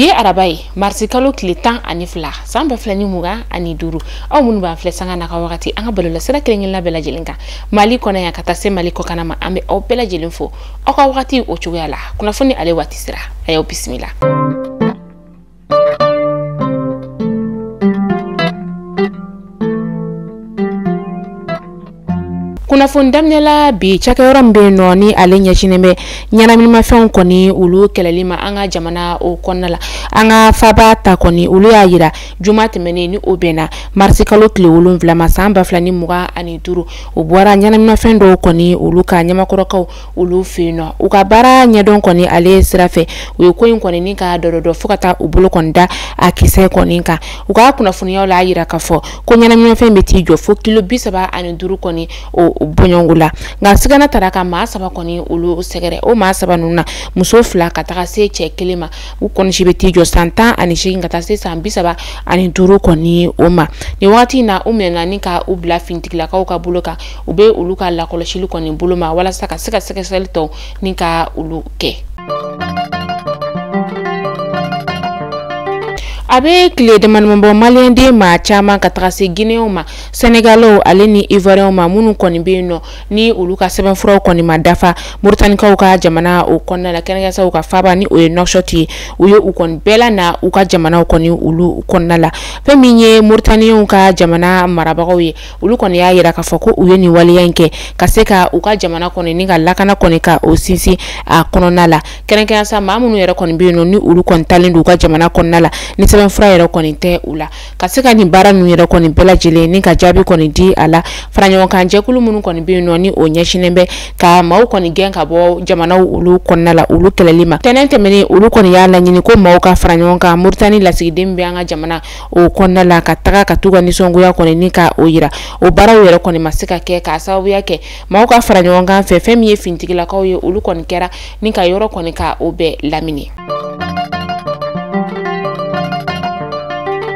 Bi araba ye marsi kalo tile 10 ani fila san ba filɛ ni mugan ani duuru aw minnu b'an filɛ sanga na ka wagati an ka balola sira kelen-kelen bɛɛ lajɛlen kan Mali kɔnɔ yan ka taa se Mali kɔkan ma an bɛ aw bɛɛ lajɛlen fo aw ka wagati o cogoya la kunnafoni ale waati sira ayo bisimila. Kunnafoni daminɛla bi cakɛyɔrɔ min bɛ yen nɔ ni ale ɲɛsinnen bɛ ɲɛnaminimafɛnw kɔni olu kɛlɛli ma an ka jamana o kɔnɔna la an ka faba ta kɔni olu y'a yira juma tɛmɛnen ni o bɛnna marsi kalo tile 7 ma san 2025 o bɔra ɲɛnaminimafɛn dɔw kɔni olu ka ɲɛmakɔrɔkaw olu fɛ yen nɔ u ka baara ɲɛdɔn kɔni ale sira fɛ u ye ko in kɔni ni ka dɔdɔ fo ka taa u bolo kɔni da a kisɛ kɔni kan u ka kunnafoniyaw la yira ka fɔ ko ɲɛnaminimafɛn bɛ t'i jɔ fo kilo 75 kɔni o bonyongula nga sigana taraka ma saba koni ulu segere o ma saba nuna muso fila ka taga se cɛ kelen ma u koni shibeti jo santa ani shigin ka ta se san 70 ani duru koni o ma ni wati na u mena ni ka u bla fintigila ka u ka bolo ka u be ulu ka la koloshilu koni bolo ma wala saka seka selto ni ka ulu ke abe kile de manmbo malien de ma chama ka tracé guinéen ma sénégalo ale ni ivoirien ma munu koni be no ni ulu ka seben furo koni ma dafa mauritanie ka ka jamana o konna la kenga sa ka faba ni o nokshoti uyo u kon bela na u ka jamana o koni ulu konna la feminye mauritanie ka jamana marabago ye ulu koni ya yira ka foko uyo ni waliyanke ka seka u ka jamana koni ni ga lakana koni ka o sisi a konona la kenga sa ma munu yera koni be no ni ulu kon talendu ka jamana konna la ni fura yɛrɛ kɔni tɛ u la ka se ka ni baara ninnu yɛrɛ kɔni bɛɛ lajɛlen ni ka jaabi kɔni di a la faraɲɔgɔnkan jɛkulu minnu kɔni bɛ yen nɔ ni o ɲɛsinnen bɛ ka maaw kɔni gɛn ka bɔ jamanaw olu kɔnɔna la olu kɛlɛli ma tɛnɛn tɛmɛnen olu kɔni y'a laɲini ko maaw ka fara ɲɔgɔn kan Mauritanie lasigiden bɛ an ka jamana o kɔnɔna la ka taga ka t'u ka nisɔngoya kɔni ni ka o yira o baaraw yɛrɛ kɔni ma se ka kɛ k'a sababuya kɛ maaw ka fara ɲɔgɔn kan fɛn min ye fintigilakaw ye olu kɔni kɛra ni ka yɔrɔ kɔni ka o bɛɛ lamini.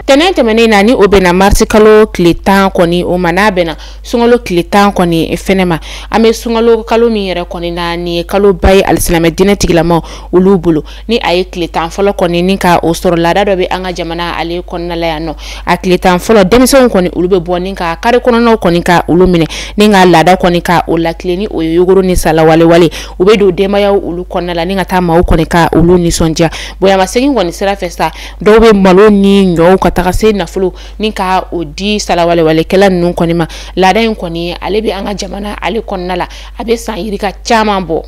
Tɛnɛn tɛmɛnen na ni o bɛna marsi kalo tile 10 kɔni o ma n'a bɛna sunkalo tile 10 kɔni fɛnɛ ma an bɛ sunkalo kalo min yɛrɛ kɔni na ni kalo ba ye alisilamɛ diinɛ tigilamaw olu bolo ni a ye tile 10 fɔlɔ kɔni ni ka o sɔrɔ laada dɔ bɛ an ka jamana ale kɔnɔna la yan nɔ a tile 10 fɔlɔ denmisɛnw kɔni olu bɛ bɔ ni ka kari kɔnɔnaw kɔni ka olu minɛ ni ka laada kɔni ka o lakile ni o ye yogoro ni salawale u bɛ don denbayaw olu kɔnɔna la ni ka taa maaw kɔni ka olu nisɔndiya bonyamasegin kɔni sira fɛ sa dɔw bɛ malo ni ɲɔw ka taga se nafolo ni ka o di salawale kɛla ninnu kɔni ma laada in kɔni ale bɛ an ka jamana ale kɔnɔna la a bɛ san yirika caman bɔ.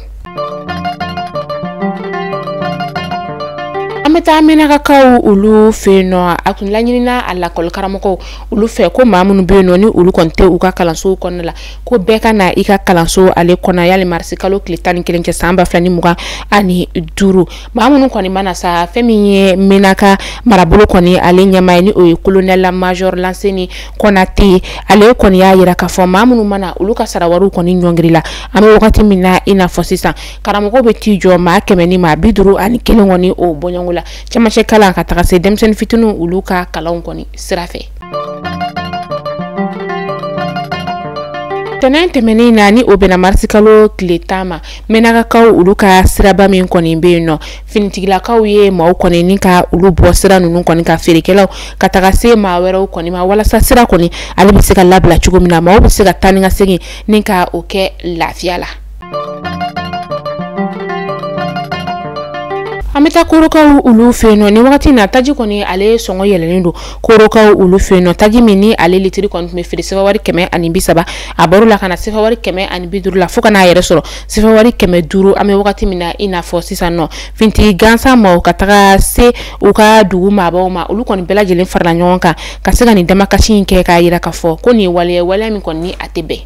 An bɛ taa Minakakaw olu fɛ yen nɔ a tun laɲinina a lakɔli karamɔgɔw olu fɛ ko maa minnu bɛ yen nɔ ni olu kɔni tɛ u ka kalanso kɔnɔna la ko bɛɛ ka na i ka kalanso ale kɔnɔ yali marisi kalo tile 11 cɛ san 2025 maa minnu kɔni mana sa fɛn min ye Minaka marabolo kɔni ale ɲɛmaa ye ni o ye colonel major Lanseni Konate ale kɔni y'a yira k'a fɔ maa minnu mana olu ka sarawariw kɔni ɲɔngiri la an bɛ wagati min na i n'a fɔ sisan karamɔgɔw bɛ t'i jɔ maa 100 ni maa 51 kɔni o bɔɲɔgɔngo la cɛmancɛ kalan ka taga se denmisɛnnin fitininw olu ka kalanw kɔni sira fɛ. Tɛnɛn tɛmɛnen na ni o bɛna marisi kalo tile 10 ma Minakakaw olu ka siraba min kɔni bɛ yen nɔ finitigilakaw ye maaw kɔni ni ka olu bɔ sira ninnu kɔni ka feerekɛlaw ka taga se maa wɛrɛw kɔni ma walasa sira kɔni ale bɛ se ka labila cogo min na maaw bɛ se ka taa ni ka segin ni ka o kɛ lafiya la. An bɛ taa korokaw olu fɛ yen nɔ ni wagati na taji kɔni ale sɔngɔ yɛlɛlen don korokaw olu fɛ yen nɔ taji min ni ale litiri kɔni tun bɛ feere sefawari 130 a baro la ka na sefawari 150 la fo ka n'a yɛrɛ sɔrɔ sefawari 150 an bɛ wagati min na i n'a fɔ sisan nɔ fintigi gansan ma ka taga se u ka dugu maabaw ma olu kɔni bɛɛ lajɛlen farala ɲɔgɔn kan ka se ka nin damakasi in kɛ k'a yira k'a fɔ ko nin waleya min kɔni ni a tɛ bɛn.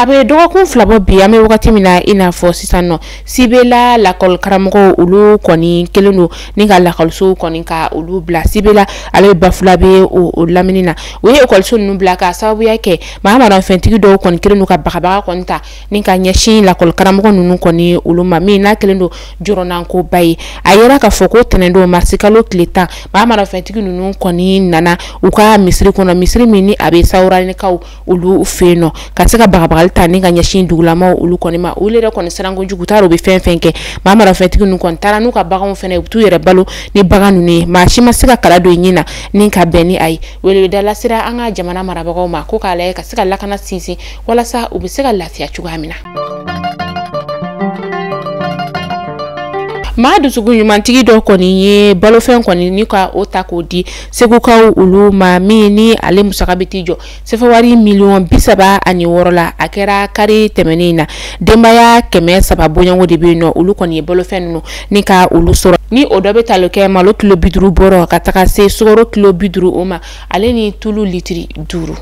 A bɛ dɔgɔkun 2 bɔ bi an bɛ wagati min na i n'a fɔ sisan nɔ Sibela lakɔli karamɔgɔw olu kɔni kelen don ni ka lakɔliso kɔni ka olu bila Sibela ale bafula bɛ o lamini na o ye ekɔliso ninnu bila ka sababuya kɛ mahamadafɛntigi dɔw kɔni kelen don ka bagabaga kɔni ta ni ka ɲɛsin lakɔli karamɔgɔ ninnu kɔni olu ma min n'a kelen don jɔrɔnankoba ye a yera k'a fɔ ko tɛnɛn don marisi kalo tile 10 mahamadafɛntigi ninnu kɔni nana u ka misiri kɔnɔ misiri min ni a bɛ sawuranikaw olu fɛ yen nɔ ka se ka bagabaga alta ni ka ɲɛsin dugulamaw olu kɔni ma olu yɛrɛ kɔni siranko jugu t'a u bɛ fɛn fɛn kɛ maa marafɛntigi ninnu kɔni taara n'u ka baganw fɛnɛ u bɛ t'u yɛrɛ balo ni bagan ninnu ye maa si ma se ka kala don ɲin na ni ka bɛn ni a ye weleweda lasera an ka jamana marabagaw ma ko k'a lajɛ ka se ka lakana sinsin walasa u bɛ se ka lafiya cogoya min na. maa dusugu ɲumantigi dɔ kɔni ye balofɛn kɔni ni ka o ta k'o di segukaw olu ma min ni ale musaka bɛ t'i jɔ sefawari $36,000 la a kɛra kari tɛmɛnen na denbaya 300 bɔɲɔgɔnko de bɛ yen nɔ olu kɔni ye balofɛn ninnu ni ka olu sɔrɔ ni o dɔ bɛ tali kɛ malo kilo 50 bɔrɔ ka taga se sukaro kilo 50 o ma ale ni tulu litiri 5.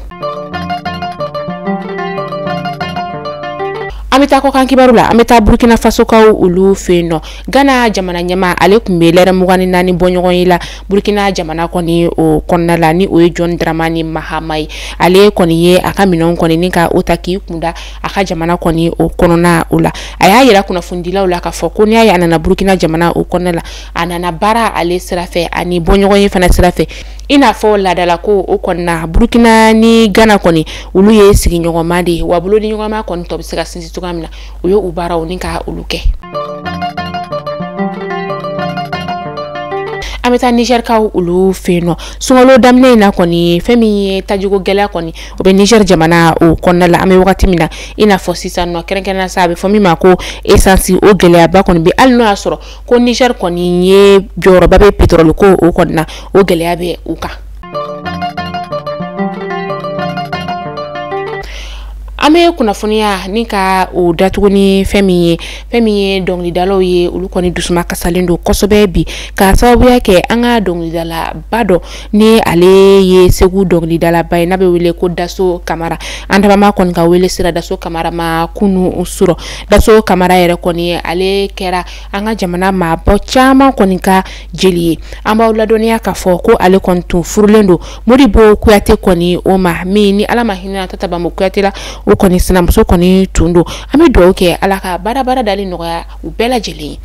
an bɛ taa kɔkan kibaru la an bɛ taa Burkina Faso kaw olu fɛ yen nɔ Ghana jamana ɲɛma ale tun bɛ lɛrɛ 24 bɔɲɔgɔn ye la Burkina jamana kɔni o kɔnɔna la ni o ye John Dramani Mahama ye ale kɔni ye a ka minɛnw kɔni ni ka o ta k'i kunda a ka jamana kɔni o kɔnɔna o la a y'a yira kunnafonidilaw la k'a fɔ ko n'i y'a ye a nana Burkina jamana o kɔnɔna la a nana baara ale sira fɛ ani bɔɲɔgɔn ye fana sira fɛ i n'a fɔ laadala ko o kɔnɔna Burkina ni Ghana kɔni olu ye sigiɲɔgɔnma de ye wa bolo ni ɲɔgɔnma kɔni tɔ bɛ se ka sinsin cogoya min na u ye u baaraw ni ka olu kɛ. an bɛ taa Niger kaw olu fɛ yen nɔ sunkalo daminɛ in na kɔni fɛn min ye tajigo gɛlɛya kɔni o bɛ Niger jamana o kɔnɔna la an bɛ wagati min na i n'a fɔ sisan nɔ kɛrɛnkɛrɛnnenya sa a bɛ fɔ min ma ko essence o gɛlɛyaba kɔni bɛ hali n'o y'a sɔrɔ ko Niger kɔni ye jɔyɔrɔba bɛ pétrole ko o kɔni na o gɛlɛya bɛ u kan. an bɛ kunnafoniya ni ka o datuguni fɛn min ye dɔnkilidalaw ye olu kɔni dusuma kasalen don kosɛbɛ bi ka sababuya kɛ an ka dɔnkilidala ba dɔ ni ale ye Segu dɔnkilidala ba ye n'a bɛ wele ko Daso Kamara an dabama kɔni ka wele sira Daso Kamara ma kunu sɔrɔ Daso Kamara yɛrɛ kɔni ale kɛra an ka jamana maabɔ caman kɔni ka jeli ye an b'aw ladɔnniya k'a fɔ ko ale kɔni tun furulen don Modibo Kuyate kɔni o ma min ni ala ma hinɛ Tata Bambo Kuyate la o kɔni sinamuso kɔni tun don an bɛ dugawu kɛ ala ka baara dali nɔgɔya u bɛɛ lajɛlen ye.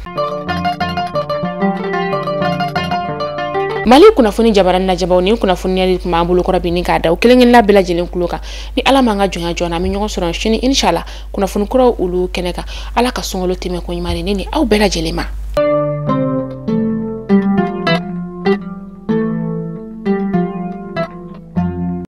Mali kunnafoni jabaran na jabaw ni kunnafoniya kuma an bolo kɔrɔ bi ni k'a da o kelen-kelenna bɛɛ lajɛlen kulo kan ni ala m'an ka jɔnya joona an bɛ ɲɔgɔn sɔrɔ sini inshallah kunnafoni kuraw olu kɛnɛ kan ala ka sunkalo tɛmɛ ko ɲuman ne ni aw bɛɛ lajɛlen ma.